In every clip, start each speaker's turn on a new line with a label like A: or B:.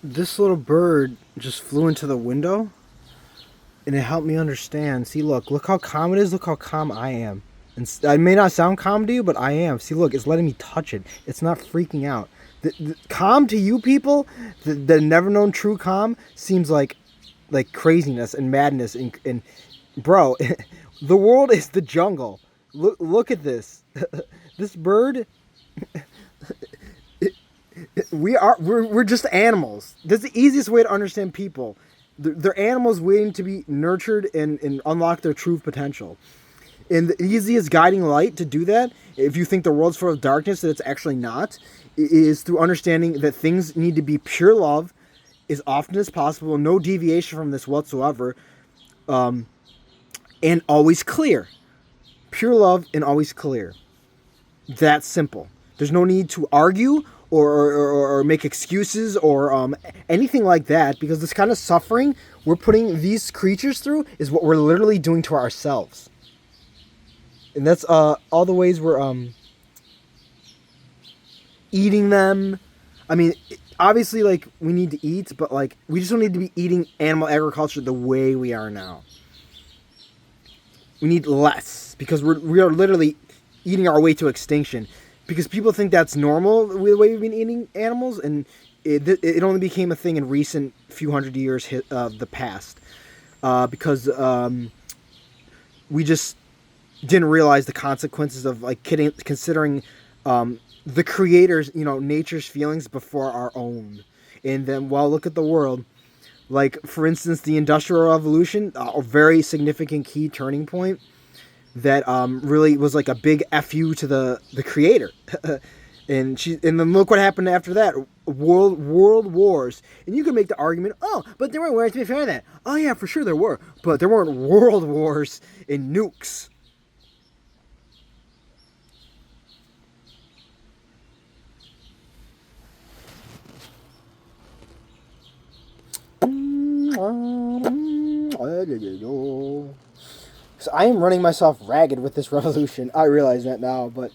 A: This little bird just flew into the window, and it helped me understand. See, look how calm it is. Look how calm I am. And I may not sound calm to you, but I am. See, look, it's letting me touch it. It's not freaking out. The calm to you people, the never known true calm, seems like craziness and madness. And bro, the world is the jungle. Look at this. This bird, we're just animals. That's the easiest way to understand people. They're animals waiting to be nurtured and unlock their true potential. And the easiest guiding light to do that, if you think the world's full of darkness that it's actually not, is through understanding that things need to be pure love as often as possible, no deviation from this whatsoever, and always clear. Pure love and always clear. That's simple. There's no need to argue or make excuses or anything like that, because this kind of suffering we're putting these creatures through is what we're literally doing to ourselves. And that's all the ways we're eating them. I mean, obviously, like, we need to eat, but like, we just don't need to be eating animal agriculture the way we are now. We need less, because we are literally eating our way to extinction. Because people think that's normal, the way we've been eating animals, and it only became a thing in recent few hundred years of the past. Because we just didn't realize the consequences of like considering the creator's, nature's feelings before our own. And then, well, look at the world. Like, for instance, the Industrial Revolution, a very significant key turning point that really was like a big fu to the creator. And then look what happened after that. World wars. And you can make the argument, oh, but there weren't wars to be fair to that. Oh yeah, for sure there were. But there weren't world wars and nukes. So I am running myself ragged with this revolution. I realize that now, but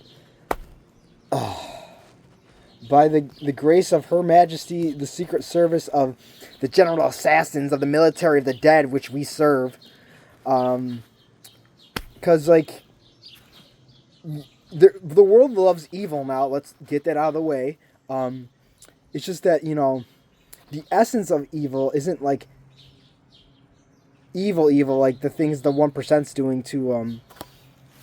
A: by the grace of Her Majesty, the Secret Service of the General Assassins of the Military of the Dead, which we serve, because like the world loves evil now. Let's get that out of the way. It's just that the essence of evil isn't like evil like the things the 1%'s doing to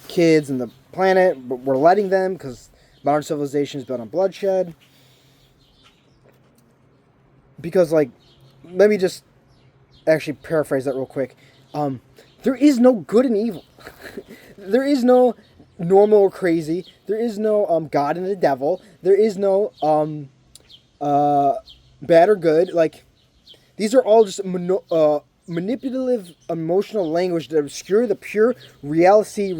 A: kids and the planet, but we're letting them, because modern civilization is built on bloodshed. Because, like, let me just actually paraphrase that real quick. There is no good and evil. There is no normal or crazy. There is no God and the devil. There is no bad or good. Like, these are all just manipulative emotional language that obscure the pure reality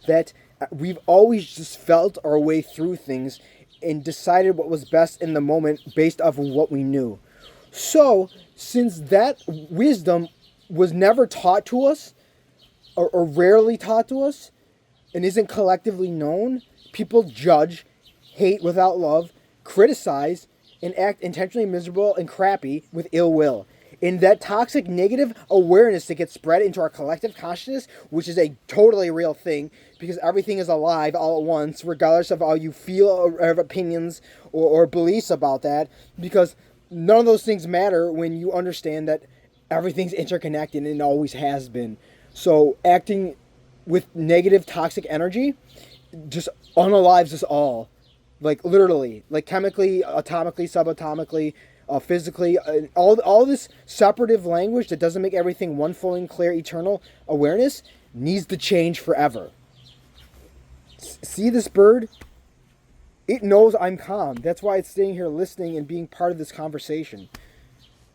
A: that we've always just felt our way through things and decided what was best in the moment based off of what we knew. So, since that wisdom was never taught to us, or rarely taught to us, and isn't collectively known, people judge, hate without love, criticize, and act intentionally miserable and crappy with ill will. And that toxic negative awareness that gets spread into our collective consciousness, which is a totally real thing, because everything is alive all at once, regardless of how you feel or have opinions or beliefs about that, because none of those things matter when you understand that everything's interconnected and it always has been. So acting with negative toxic energy just unalives us all. Like, literally, like chemically, atomically, subatomically, physically, all this separative language that doesn't make everything one full and clear eternal awareness needs to change forever. See this bird? It knows I'm calm. That's why it's staying here listening and being part of this conversation.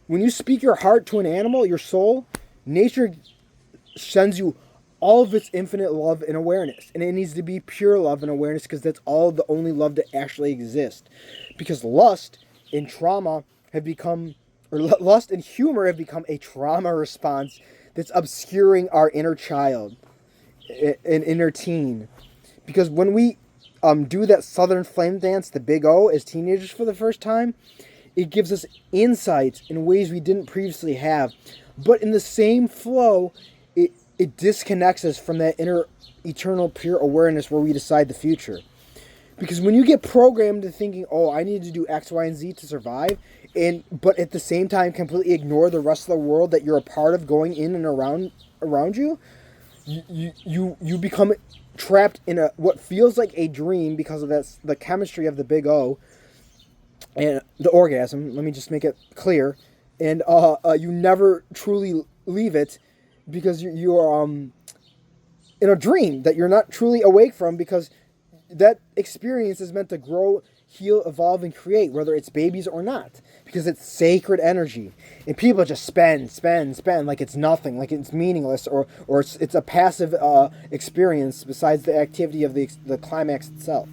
A: When you speak your heart to an animal, your soul, nature sends you all of its infinite love and awareness. And it needs to be pure love and awareness, because that's all the only love that actually exists. Because lust and trauma have become, or lust and humor have become a trauma response that's obscuring our inner child and inner teen. Because when we do that Southern flame dance, the Big O, as teenagers for the first time, it gives us insights in ways we didn't previously have. But in the same flow, it disconnects us from that inner eternal pure awareness where we decide the future. Because when you get programmed to thinking, oh, I need to do X, Y, and Z to survive, but at the same time completely ignore the rest of the world that you're a part of going in and around you, you become trapped in what feels like a dream because of the chemistry of the big O and the orgasm. Let me just make it clear. And you never truly leave it because you are in a dream that you're not truly awake from, because that experience is meant to grow, heal, evolve, and create, whether it's babies or not, because it's sacred energy. And people just spend like it's nothing, like it's meaningless, or it's a passive experience besides the activity of the climax itself.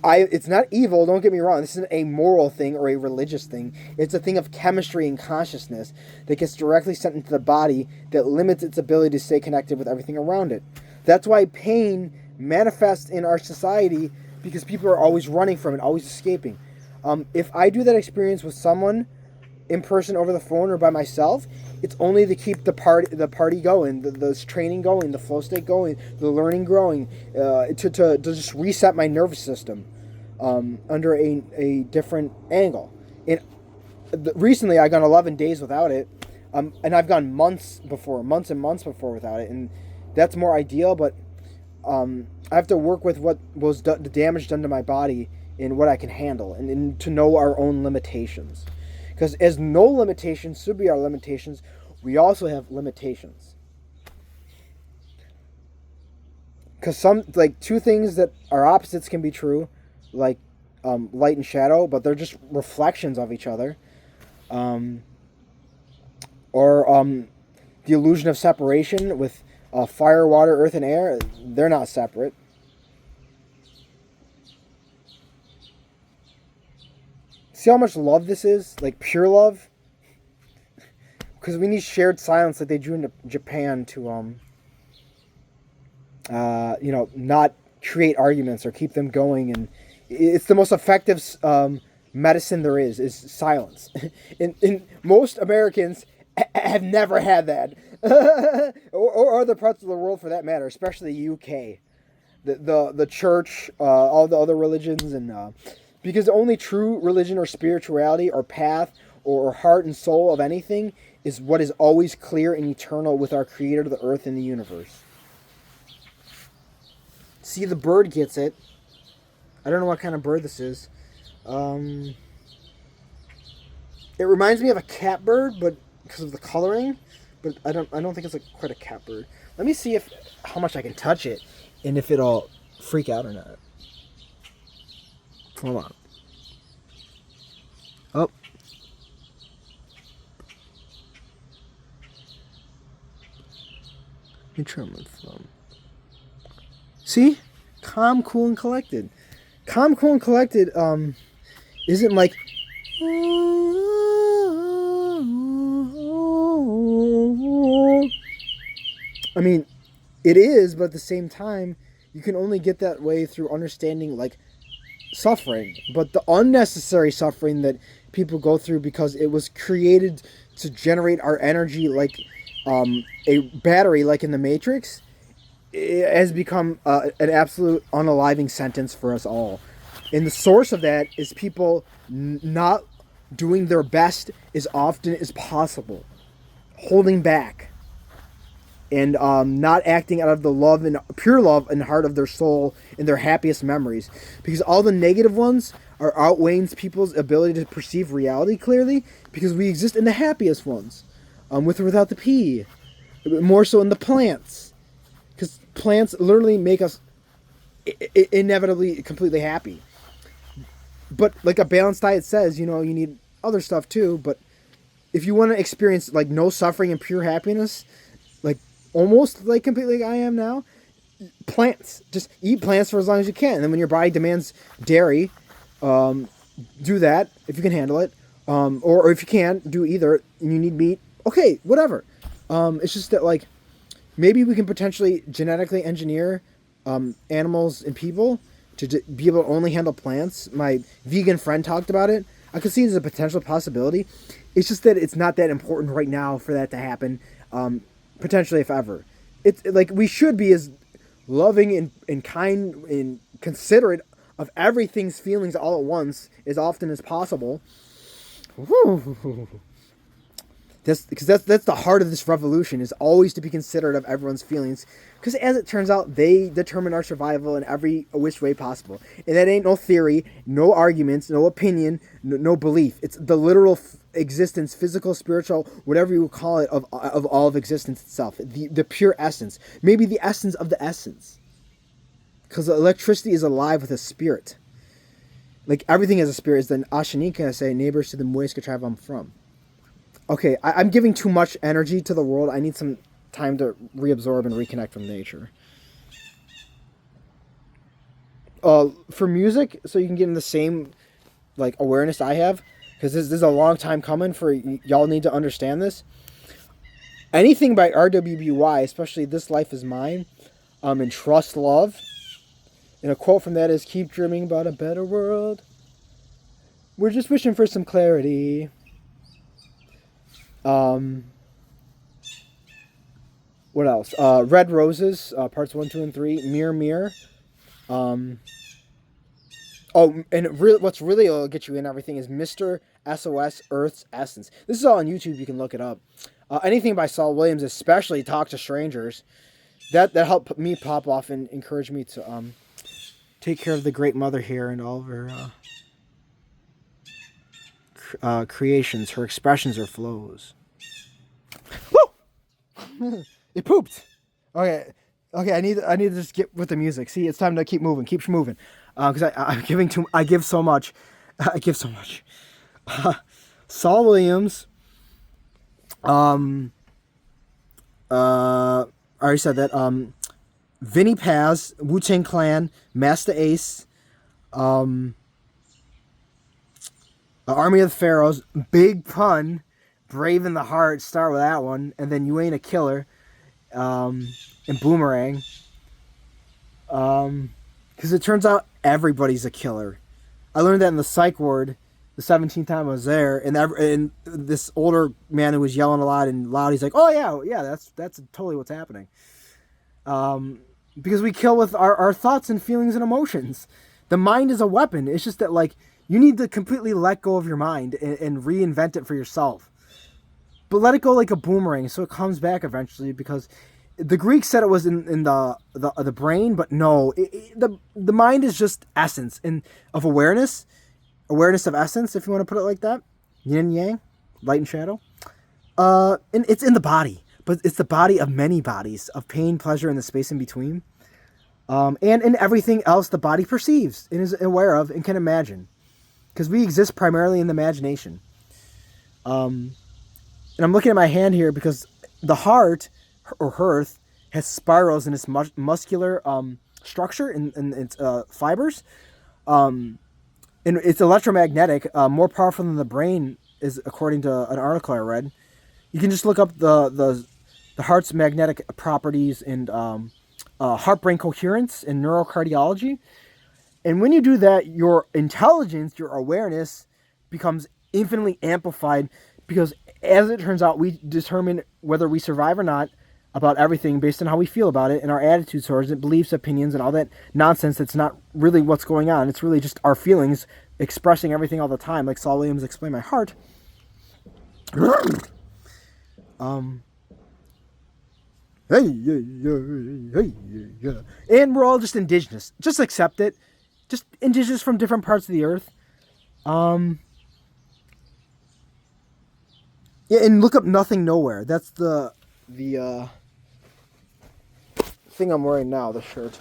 A: It's not evil, don't get me wrong. This isn't a moral thing or a religious thing. It's a thing of chemistry and consciousness that gets directly sent into the body that limits its ability to stay connected with everything around it. That's why pain manifests in our society, because people are always running from it, always escaping. If I do that experience with someone in person, over the phone, or by myself, it's only to keep the party going, the training going, the flow state going, the learning growing, to just reset my nervous system under a different angle. And recently I gone 11 days without it, and I've gone months and months before without it, and that's more ideal. But I have to work with what was the damage done to my body and what I can handle, and to know our own limitations. Because as no limitations should be our limitations, we also have limitations. Because two things that are opposites can be true, like light and shadow, but they're just reflections of each other. Or the illusion of separation with fire, water, earth, and air, they're not separate. See how much love this is? Like pure love? Because we need shared silence like they drew in Japan to, not create arguments or keep them going. And it's the most effective medicine there is silence. And most Americans have never had that. or other parts of the world for that matter, especially the UK. The church, all the other religions, and... because the only true religion or spirituality or path or heart and soul of anything is what is always clear and eternal with our creator of the earth and the universe. See, the bird gets it. I don't know what kind of bird this is. It reminds me of a catbird, but because of the coloring. But I don't think it's quite a catbird. Let me see how much I can touch it and if it'll freak out or not. Hold on. Oh. Let me try my thumb. See? Calm, cool, and collected. Calm, cool, and collected isn't like... I mean, it is, but at the same time, you can only get that way through understanding, suffering, but the unnecessary suffering that people go through because it was created to generate our energy like a battery, like in the Matrix, it has become an absolute unaliving sentence for us all. And the source of that is people not doing their best as often as possible, holding back, and not acting out of the love and pure love and heart of their soul and their happiest memories. Because all the negative ones are outweighing people's ability to perceive reality clearly, because we exist in the happiest ones, with or without the P. More so in the plants. Because plants literally make us inevitably completely happy. But like a balanced diet says, you need other stuff too. But if you want to experience no suffering and pure happiness, almost completely like I am now, plants. Just eat plants for as long as you can. And then when your body demands dairy, do that if you can handle it. Or if you can't do either and you need meat, okay, whatever. It's just that maybe we can potentially genetically engineer animals and people to be able to only handle plants. My vegan friend talked about it. I could see it as a potential possibility. It's just that it's not that important right now for that to happen. Potentially, if ever, it's like we should be as loving and kind and considerate of everything's feelings all at once as often as possible. Woo. Because that's the heart of this revolution, is always to be considerate of everyone's feelings, because as it turns out, they determine our survival in every which way possible. And that ain't no theory, no arguments, no opinion, no belief. It's the literal existence, physical, spiritual, whatever you will call it, of all of existence itself. The pure essence, maybe the essence of the essence, because electricity is alive with a spirit. Like everything has a spirit. As the Ashanika say, neighbors to the Muisca tribe I'm from. Okay, I'm giving too much energy to the world. I need some time to reabsorb and reconnect from nature. For music, so you can get in the same like awareness I have, because this is a long time coming for y'all need to understand this. Anything by RWBY, especially This Life Is Mine, and Trust Love. And a quote from that is, keep dreaming about a better world. We're just wishing for some clarity. What else? Red Roses, parts 1, 2, and 3. Mirror, Mirror. And what's really will get you in everything is Mr. SOS, Earth's Essence. This is all on YouTube. You can look it up. Anything by Saul Williams, especially Talk to Strangers, that helped me pop off and encourage me to take care of the Great Mother here and all of her creations, her expressions, her flows. Woo! It pooped. Okay. I need to just get with the music. See, it's time to keep moving. Keep moving. Because I give so much. I give so much. Saul Williams. I already said that. Vinnie Paz, Wu-Tang Clan, Master Ace, Army of the Pharaohs, Big Pun, Brave in the Heart, start with that one, and then You Ain't a Killer, and Boomerang. Because it turns out everybody's a killer. I learned that in the psych ward the 17th time I was there, and this older man who was yelling a lot and loud, he's like, oh yeah, that's totally what's happening. Because we kill with our thoughts and feelings and emotions. The mind is a weapon. It's just that, like, you need to completely let go of your mind and reinvent it for yourself. But let it go like a boomerang so it comes back eventually, because the Greeks said it was in the brain, but no. The mind is just essence of awareness of essence, if you want to put it like that. Yin and yang, light and shadow. And it's in the body. But it's the body of many bodies, of pain, pleasure, and the space in between. And in everything else the body perceives and is aware of and can imagine. Because we exist primarily in the imagination. And I'm looking at my hand here because the heart, or hearth, has spirals in its muscular structure and its fibers. And it's electromagnetic, more powerful than the brain, is according to an article I read. You can just look up the heart's magnetic properties and heart-brain coherence and neurocardiology. And when you do that, your intelligence, your awareness becomes infinitely amplified, because as it turns out, we determine whether we survive or not about everything based on how we feel about it and our attitudes towards it, beliefs, opinions, and all that nonsense that's not really what's going on. It's really just our feelings expressing everything all the time, like Saul Williams explained my heart. And we're all just indigenous. Just accept it. Just indigenous from different parts of the earth. Yeah, and look up Nothing Nowhere. That's the thing I'm wearing now, the shirt.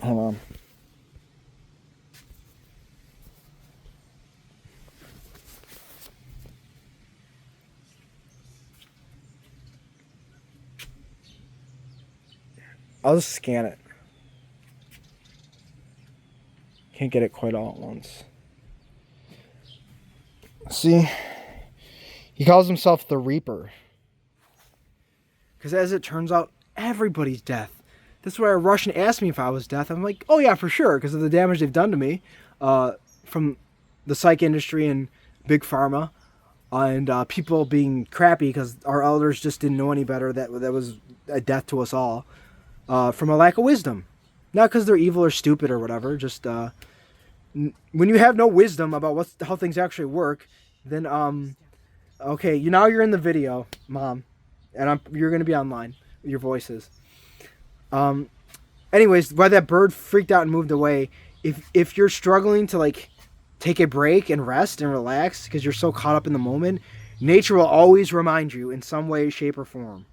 A: Hold on. I'll just scan it. Can't get it quite all at once. See? He calls himself the Reaper. Because as it turns out, everybody's death. That's why a Russian asked me if I was deaf. I'm like, oh yeah, for sure, because of the damage they've done to me, from the psych industry and big pharma, and people being crappy because our elders just didn't know any better. That was a death to us all, from a lack of wisdom, not because they're evil or stupid or whatever. Just when you have no wisdom about how things actually work, then okay, now you're in the video, Mom, and you're gonna be online. Your voices. Anyways, why that bird freaked out and moved away. If you're struggling to like take a break and rest and relax because you're so caught up in the moment, nature will always remind you in some way, shape, or form.